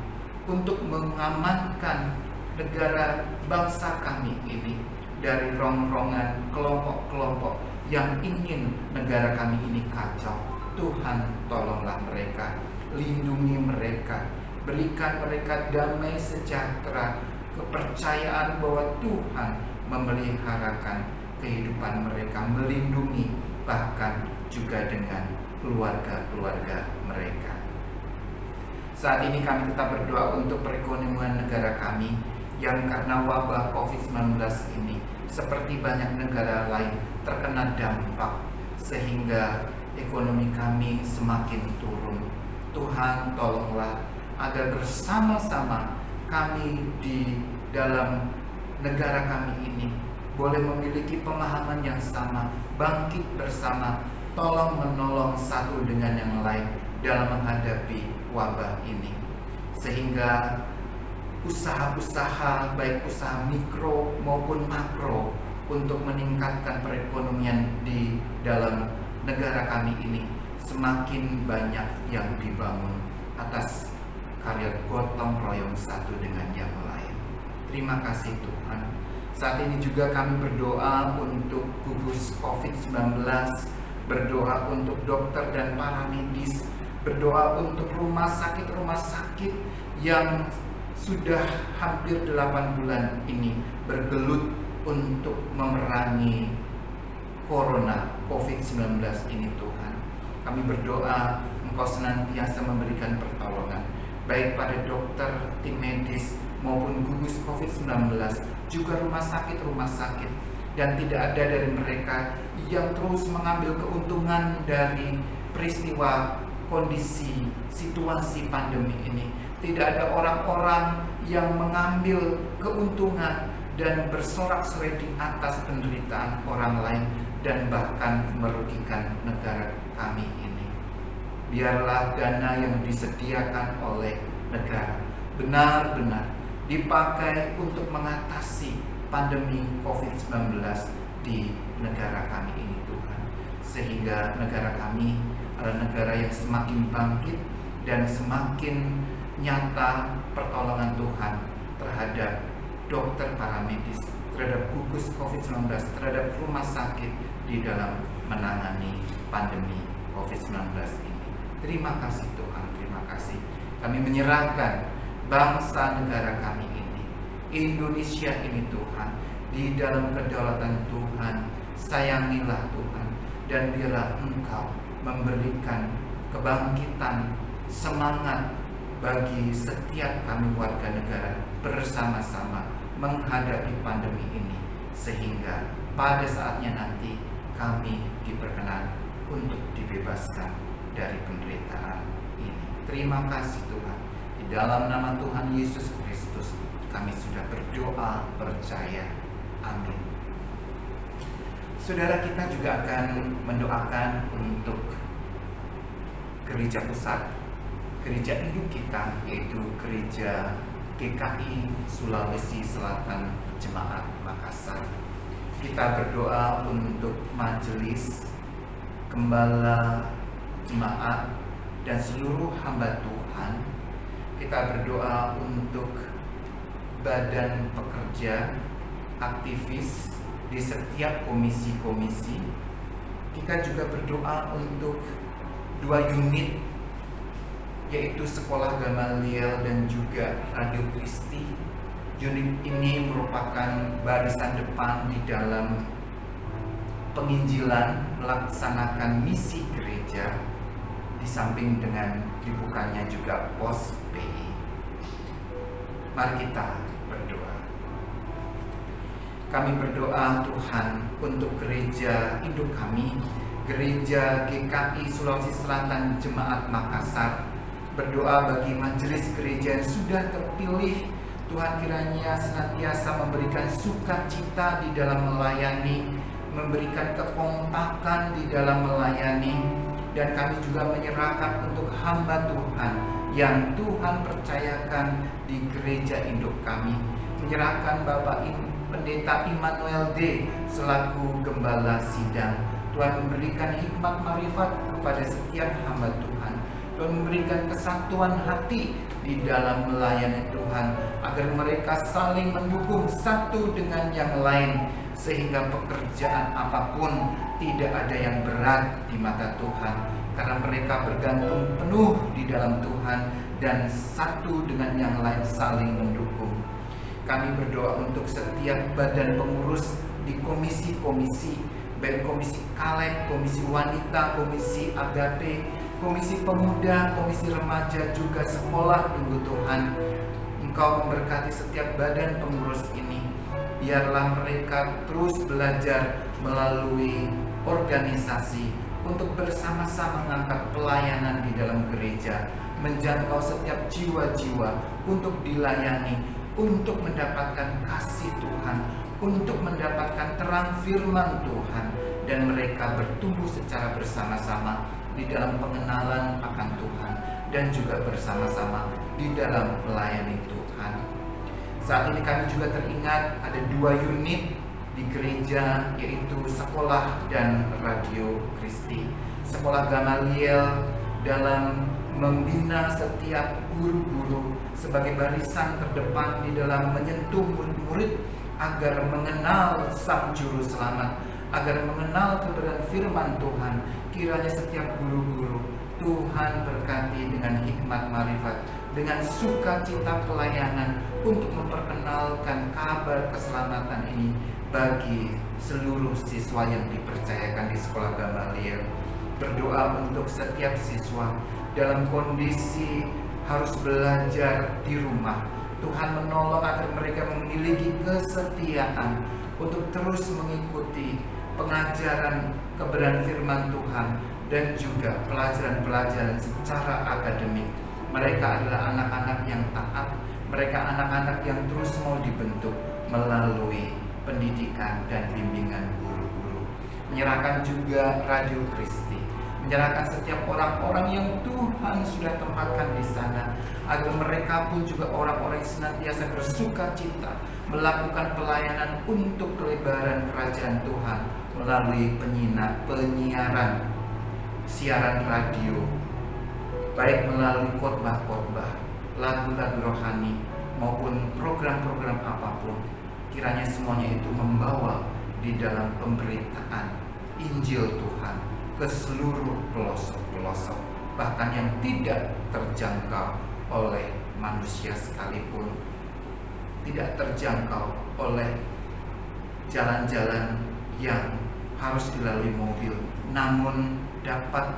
untuk mengamankan negara bangsa kami ini dari rongrongan kelompok-kelompok yang ingin negara kami ini kacau. Tuhan, tolonglah mereka, lindungi mereka, berikan mereka damai sejahtera, kepercayaan bahwa Tuhan memeliharakan kehidupan mereka, melindungi bahkan juga dengan keluarga-keluarga mereka. Saat ini kami tetap berdoa untuk perekonomian negara kami yang karena wabah COVID-19 ini seperti banyak negara lain terkena dampak sehingga ekonomi kami semakin turun. Tuhan, tolonglah agar bersama-sama kami di dalam negara kami ini boleh memiliki pemahaman yang sama, bangkit bersama, tolong menolong satu dengan yang lain dalam menghadapi wabah ini, sehingga usaha-usaha baik usaha mikro maupun makro untuk meningkatkan perekonomian di dalam negara kami ini semakin banyak yang dibangun atas karya gotong royong satu dengan yang lain. Terima kasih Tuhan. Saat ini juga kami berdoa untuk gugus COVID-19, berdoa untuk dokter dan para medis, berdoa untuk rumah sakit yang sudah hampir 8 bulan ini bergelut untuk memerangi Corona COVID-19 ini Tuhan. Kami berdoa Engkau senantiasa memberikan pertolongan, baik pada dokter, tim medis, maupun gugus COVID-19, juga rumah sakit, dan tidak ada dari mereka yang terus mengambil keuntungan dari peristiwa kondisi situasi pandemi ini. Tidak ada orang-orang yang mengambil keuntungan dan bersorak-sorai di atas penderitaan orang lain dan bahkan merugikan negara kami ini. Biarlah dana yang disediakan oleh negara benar-benar dipakai untuk mengatasi pandemi COVID-19 di negara kami ini Tuhan. Sehingga negara kami adalah negara yang semakin bangkit dan semakin nyata pertolongan Tuhan terhadap dokter, para medis, terhadap gugus COVID-19, terhadap rumah sakit di dalam menangani pandemi COVID-19 ini. Terima kasih Tuhan, terima kasih. Kami menyerahkan bangsa negara kami ini, Indonesia ini Tuhan, di dalam kedaulatan Tuhan. Sayangilah Tuhan, dan biarlah Engkau memberikan kebangkitan, semangat bagi setiap kami warga negara bersama-sama menghadapi pandemi ini, sehingga pada saatnya nanti kami diperkenan untuk dibebaskan dari penderitaan ini. Terima kasih Tuhan. Di dalam nama Tuhan Yesus Kristus kami sudah berdoa percaya. Amin. Saudara, kita juga akan mendoakan untuk gereja pusat, gereja induk kita, yaitu gereja GKI Sulawesi Selatan Jemaat Makassar. Kita berdoa untuk majelis, gembala, jemaat, dan seluruh hamba Tuhan. Kita berdoa untuk badan pekerja, aktivis di setiap komisi-komisi. Kita juga berdoa untuk 2 unit, yaitu Sekolah Gamaliel dan juga Radio Kristi. Unit ini merupakan barisan depan di dalam penginjilan, melaksanakan misi gereja, di samping dengan dibukanya juga pos PI. Mari kita berdoa. Kami berdoa Tuhan untuk gereja induk kami, gereja GKI Sulawesi Selatan Jemaat Makassar. Berdoa bagi majelis gereja yang sudah terpilih. Tuhan kiranya senantiasa memberikan sukacita di dalam melayani, memberikan kekompakan di dalam melayani. Dan kami juga menyerahkan untuk hamba Tuhan yang Tuhan percayakan di gereja induk kami. Menyerahkan Bapak Pendeta Immanuel D selaku gembala sidang. Tuhan memberikan hikmat marifat kepada setiap hamba Tuhan. Tuhan memberikan kesatuan hati di dalam melayani Tuhan, agar mereka saling mendukung satu dengan yang lain, sehingga pekerjaan apapun tidak ada yang berat di mata Tuhan, karena mereka bergantung penuh di dalam Tuhan dan satu dengan yang lain saling mendukung. Kami berdoa untuk setiap badan pengurus di komisi-komisi, baik komisi Kalek, komisi wanita, komisi Agape, komisi pemuda, komisi remaja, juga sekolah minggu Tuhan. Engkau memberkati setiap badan pengurus ini. Biarlah mereka terus belajar melalui organisasi untuk bersama-sama mengangkat pelayanan di dalam gereja, menjangkau setiap jiwa-jiwa untuk dilayani, untuk mendapatkan kasih Tuhan, untuk mendapatkan terang firman Tuhan, dan mereka bertumbuh secara bersama-sama di dalam pengenalan akan Tuhan, dan juga bersama-sama di dalam melayani Tuhan. Saat ini kami juga teringat ada 2 unit di gereja, yaitu Sekolah dan Radio Kristi. Sekolah Gamaliel dalam membina setiap guru-guru sebagai barisan terdepan di dalam menyentuh murid-murid agar mengenal Sang Juru Selamat, agar mengenal kebenaran firman Tuhan. Kiranya setiap guru-guru Tuhan berkati dengan hikmat marifat, dengan sukacita pelayanan untuk memperkenalkan kabar keselamatan ini bagi seluruh siswa yang dipercayakan di sekolah Gamaliel. Berdoa untuk setiap siswa dalam kondisi harus belajar di rumah. Tuhan menolong agar mereka memiliki kesetiaan untuk terus mengikuti pengajaran kebenaran firman Tuhan dan juga pelajaran-pelajaran secara akademik. Mereka adalah anak-anak yang taat, mereka anak-anak yang terus mau dibentuk melalui pendidikan dan bimbingan guru-guru. Menyerahkan juga Radio Kristi, menyerahkan setiap orang-orang yang Tuhan sudah tempatkan di sana, agar mereka pun juga orang-orang yang senantiasa bersuka cita melakukan pelayanan untuk kelebaran kerajaan Tuhan melalui penyiaran, siaran radio, baik melalui khotbah-khotbah, lagu-lagu rohani, maupun program-program apapun. Kiranya semuanya itu membawa di dalam pemberitaan Injil Tuhan ke seluruh pelosok-pelosok, bahkan yang tidak terjangkau oleh manusia sekalipun, tidak terjangkau oleh jalan-jalan yang harus dilalui mobil, namun dapat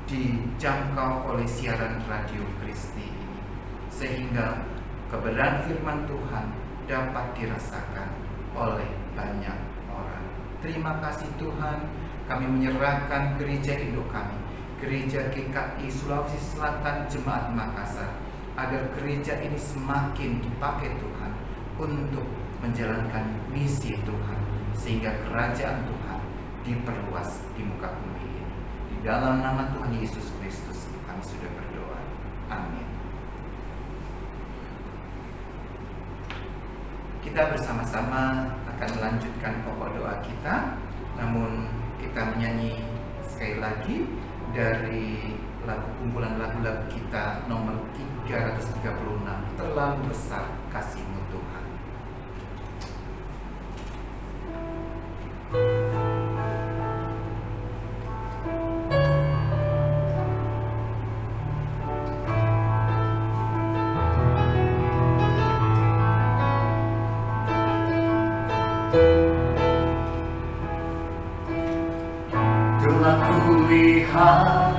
dijangkau oleh siaran Radio Kristi ini, sehingga kebenaran firman Tuhan dapat dirasakan oleh banyak orang. Terima kasih Tuhan, kami menyerahkan gereja induk kami, Gereja GKI Sulawesi Selatan Jemaat Makassar, agar gereja ini semakin dipakai Tuhan untuk menjalankan misi Tuhan, sehingga kerajaan Tuhan diperluas di muka bumi ini. Di dalam nama Tuhan Yesus Kristus kami sudah berdoa. Amin. Kita bersama-sama akan melanjutkan pokok doa kita, namun kita menyanyi sekali lagi dari kumpulan lagu-lagu kita nomor 336, Terlalu Besar Kasih-Mu Tuhan. Telah kulihat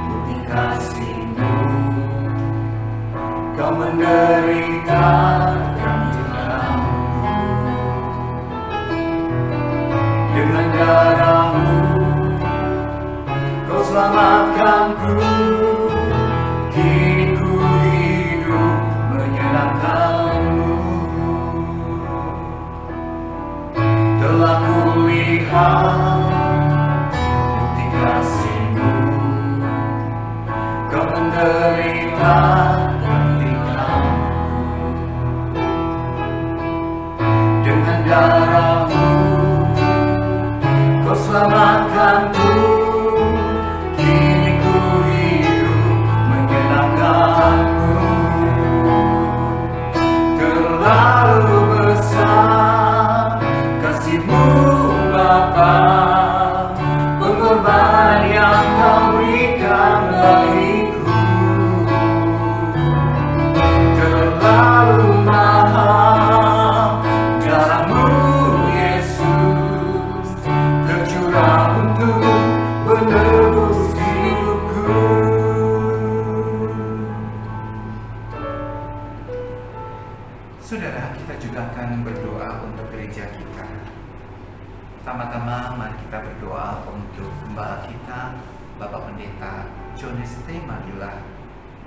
bukti kasih-Mu, Kau menderita kami kamu, dengan darah-Mu Kau selamatkanku. Kini ku hidup menyenangkan-Mu. Telah kulihat bukti kasih-Mu, Kau menderita ganti kamu, dengan darah-Mu Kau selamatkanku. Kini ku hidup menyenangkan-Mu. Terlalu besar kasih-Mu Bapa, pengorbanan yang Kau berikan bagiku. Terlalu mahal darah-Mu Yesus, tercurah untuk menebus hidupku. Saudara, kita juga akan berdoa untuk gereja kita. Pertama-tama mari kita berdoa untuk gembala kita, Bapak Pendeta Jones T. Madila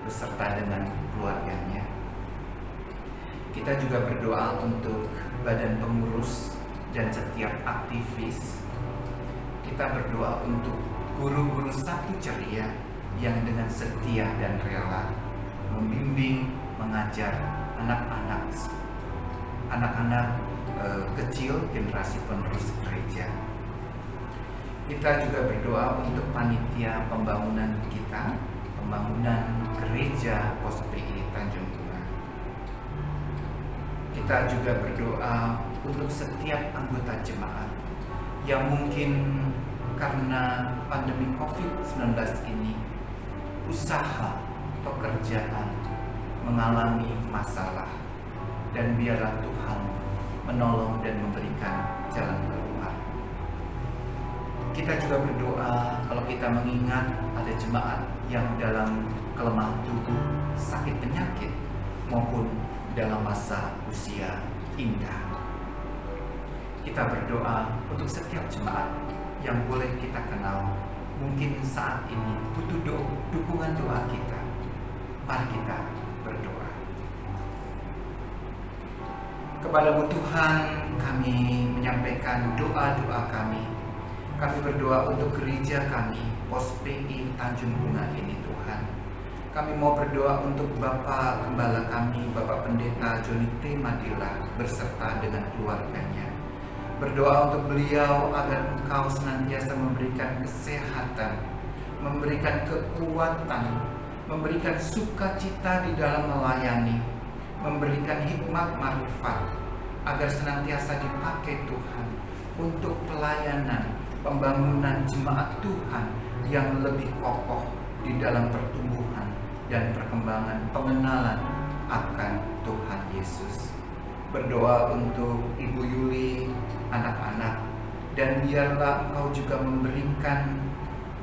beserta dengan keluarganya. Kita juga berdoa untuk badan pengurus dan setiap aktivis. Kita berdoa untuk guru-guru Sabtu Ceria yang dengan setia dan rela membimbing, mengajar anak-anak kecil generasi penerus gereja. Kita juga berdoa untuk panitia pembangunan kita, pembangunan gereja Pos PI Tanjung Bunga. kita juga berdoa untuk setiap anggota jemaat yang mungkin karena pandemi COVID-19 ini usaha pekerjaan mengalami masalah, dan biarlah Tuhan menolong dan memberikan jalan keluar. Kita juga berdoa kalau kita mengingat ada jemaat yang dalam kelemahan tubuh, sakit penyakit, maupun dalam masa usia indah. Kita berdoa untuk setiap jemaat yang boleh kita kenal, mungkin saat ini butuh dukungan doa kita. Mari kita berdoa. Kepadamu Tuhan, kami menyampaikan doa-doa kami. Kami berdoa untuk gereja kami, Pos PI Tanjung Bunga ini Tuhan. Kami mau berdoa untuk Bapak Gembala kami, Bapak Pendeta Joni T. Madila beserta dengan keluarganya. Berdoa untuk beliau agar Engkau senantiasa memberikan kesehatan, memberikan kekuatan, memberikan sukacita di dalam melayani, memberikan hikmat marifat, agar senantiasa dipakai Tuhan untuk pelayanan, pembangunan jemaat Tuhan yang lebih kokoh di dalam pertumbuhan dan perkembangan pengenalan akan Tuhan Yesus. Berdoa untuk Ibu Yuli, anak-anak, dan biarlah Engkau juga memberikan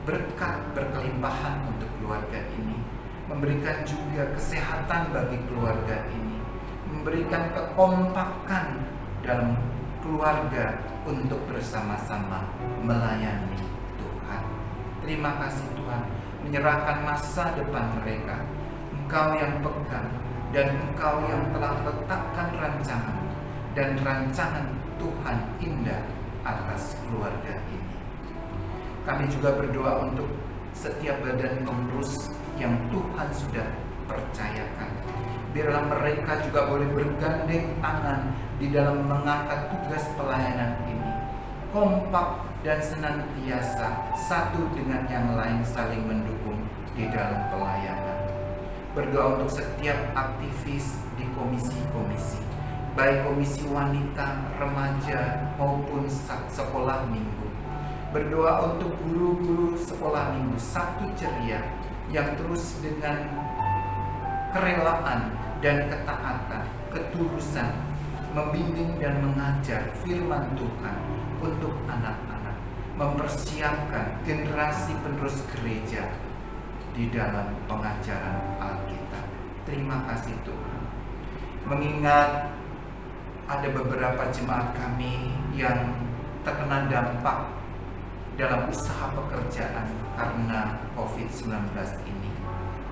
berkat berkelimpahan untuk keluarga ini, memberikan juga kesehatan bagi keluarga ini, memberikan kekompakan dalam keluarga untuk bersama-sama melayani Tuhan. Terima kasih Tuhan, menyerahkan masa depan mereka. Engkau yang pegang, dan Engkau yang telah letakkan rancangan, dan rancangan Tuhan indah atas keluarga ini. Kami juga berdoa untuk setiap badan pengurus yang Tuhan sudah percayakan. Biarlah mereka juga boleh bergandeng tangan di dalam mengangkat tugas pelayanan ini, kompak dan senantiasa satu dengan yang lain saling mendukung di dalam pelayanan. Berdoa untuk setiap aktivis di komisi-komisi, baik komisi wanita, remaja, maupun sekolah minggu. Berdoa untuk guru-guru sekolah minggu Sabtu Ceria yang terus dengan kerelaan dan ketaatan, ketulusan membimbing dan mengajar firman Tuhan untuk anak-anak, mempersiapkan generasi penerus gereja di dalam pengajaran Alkitab. Terima kasih Tuhan. Mengingat ada beberapa jemaat kami yang terkena dampak dalam usaha pekerjaan karena COVID-19 ini,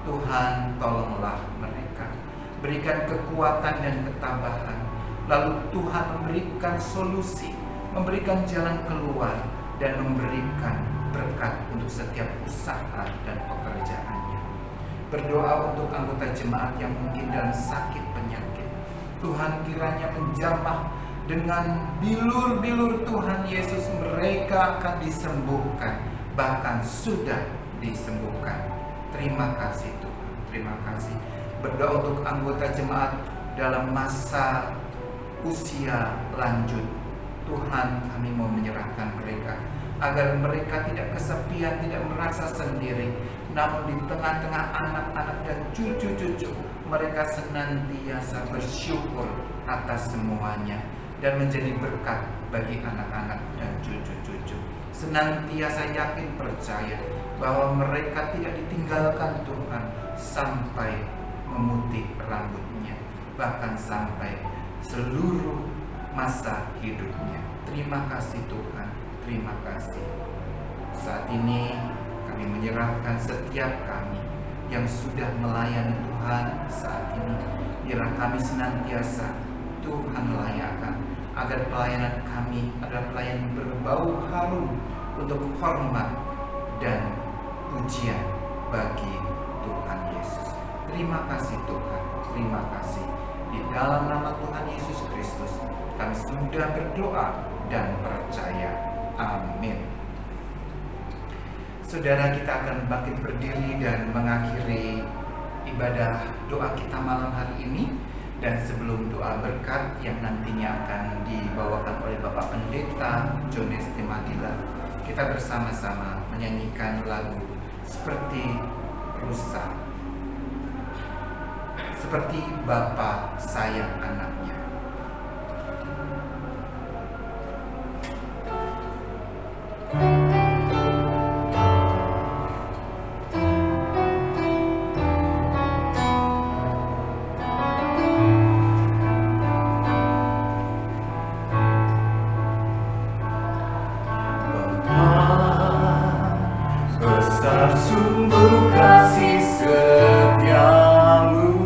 Tuhan tolonglah mereka, berikan kekuatan dan ketabahan, lalu Tuhan memberikan solusi, memberikan jalan keluar, dan memberikan berkat untuk setiap usaha dan pekerjaannya. Berdoa untuk anggota jemaat yang mungkin dalam sakit penyakit, Tuhan kiranya menjamah dengan bilur-bilur Tuhan Yesus, mereka akan disembuhkan, bahkan sudah disembuhkan. Terima kasih Tuhan, terima kasih. Berdoa untuk anggota jemaat dalam masa usia lanjut, Tuhan kami mau menyerahkan mereka, agar mereka tidak kesepian, tidak merasa sendiri, namun di tengah-tengah anak-anak dan cucu-cucu, mereka senantiasa bersyukur atas semuanya dan menjadi berkat bagi anak-anak dan cucu-cucu. Senantiasa yakin percaya bahwa mereka tidak ditinggalkan Tuhan sampai memutih rambutnya, bahkan sampai seluruh masa hidupnya. Terima kasih Tuhan, terima kasih. Saat ini kami menyerahkan setiap kami yang sudah melayani Tuhan saat ini. Biarlah kami senantiasa Tuhan layakkan, agar pelayanan kami adalah pelayanan berbau harum untuk hormat dan pujian bagi Tuhan Yesus. Terima kasih Tuhan, terima kasih. Di dalam nama Tuhan Yesus Kristus kami sudah berdoa dan percaya. Amin. Saudara, kita akan bangkit berdiri dan mengakhiri ibadah doa kita malam hari ini Dan sebelum doa berkat yang nantinya akan dibawakan oleh Bapak Pendeta Jones Temadila, kita bersama-sama menyanyikan lagu Seperti Rusa, seperti Bapa sayang anaknya. Besar sungguh kasih setiamu,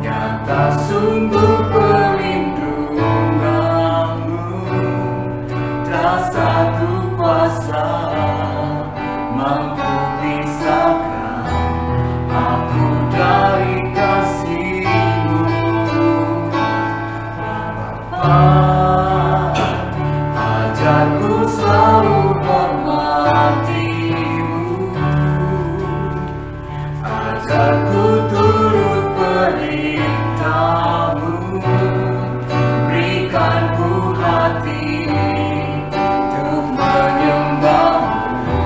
nyata sungguh perlindunganmu, tak satu kuasa mampu pisahkan aku dari kasih-Mu. Bapa, ajarku selalu hormati-Mu, ajarku turut perintah-Mu, berikanku hati untuk menyembah-Mu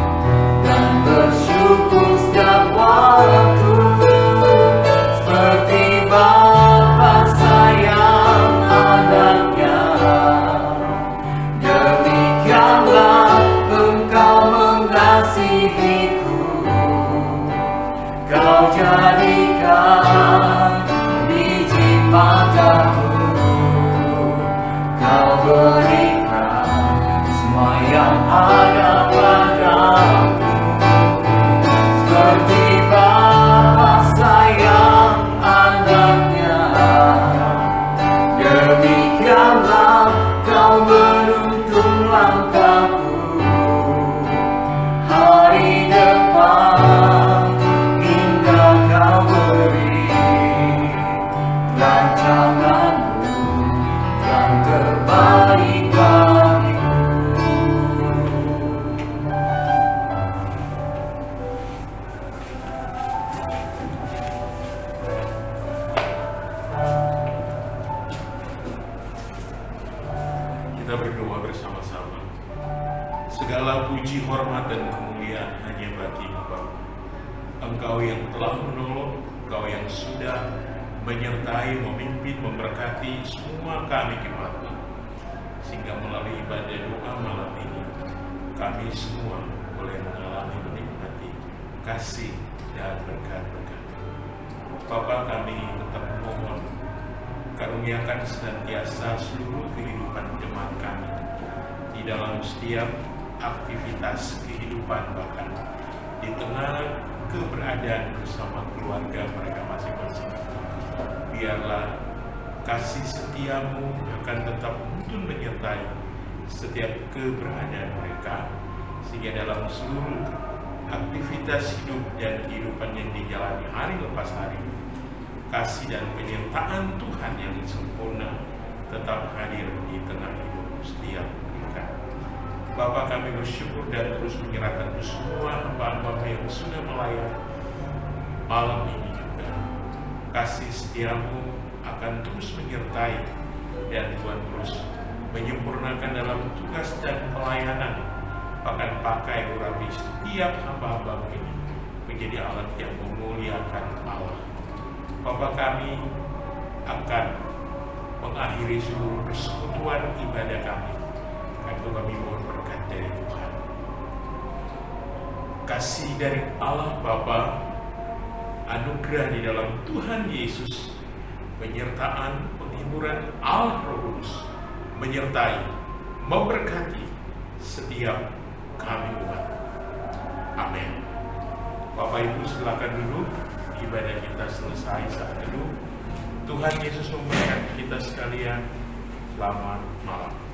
dan bersyukur setiap waktu, seperti Bapa sayang anaknya. Demikianlah Engkau mengasihiku, Kau jadikan biji mataku, Kau berikan semua yang ada padaku, seperti Bapa sayang anaknya. Demikianlah Kau menuntun langkahku, hari depan hingga Kau beri rancangan-Mu yang terbaik bagiku. Kita berdoa bersama-sama. Segala puji, hormat, dan kemuliaan hanya bagi-Mu Bapa. Engkau yang telah menolong, Engkau yang sudah menyertai, memimpin, memberkati semua kami jemaat-Mu, sehingga melalui ibadah doa malam ini kami semua boleh mengalami, menikmati kasih dan berkat-berkat. Bapa, kami tetap memohon karuniakan senantiasa seluruh kehidupan jemaat kami di dalam setiap aktivitas kehidupan, bahkan di tengah keberadaan bersama keluarga mereka masing-masing. Biarlah kasih setia-Mu akan tetap menuntun menyertai setiap keberadaan mereka, sehingga dalam seluruh aktivitas hidup dan kehidupan yang dijalani hari lepas hari, kasih dan penyertaan Tuhan yang sempurna tetap hadir di tengah hidup setiap mereka. Bapa, kami bersyukur dan terus menyerahkan semua hamba-Hamba yang sudah melayani malam ini juga. Kasih setia-Mu akan terus menyertai dan Tuhan terus menyempurnakan dalam tugas dan pelayanan, bahkan pakai urapi setiap hamba-Hamba ini menjadi alat yang memuliakan Allah. Bapa, kami akan mengakhiri seluruh persekutuan ibadah kami. Karena kami mohon berkat dari Tuhan. Kasih dari Allah Bapa, anugerah di dalam Tuhan Yesus, penyertaan, penghiburan Allah Roh Kudus, menyertai, memberkati setiap kami umat. Amin. Bapak Ibu silakan duduk. Ibadah kita selesai saat teduh. Tuhan Yesus memberkati kita sekalian. Selamat malam.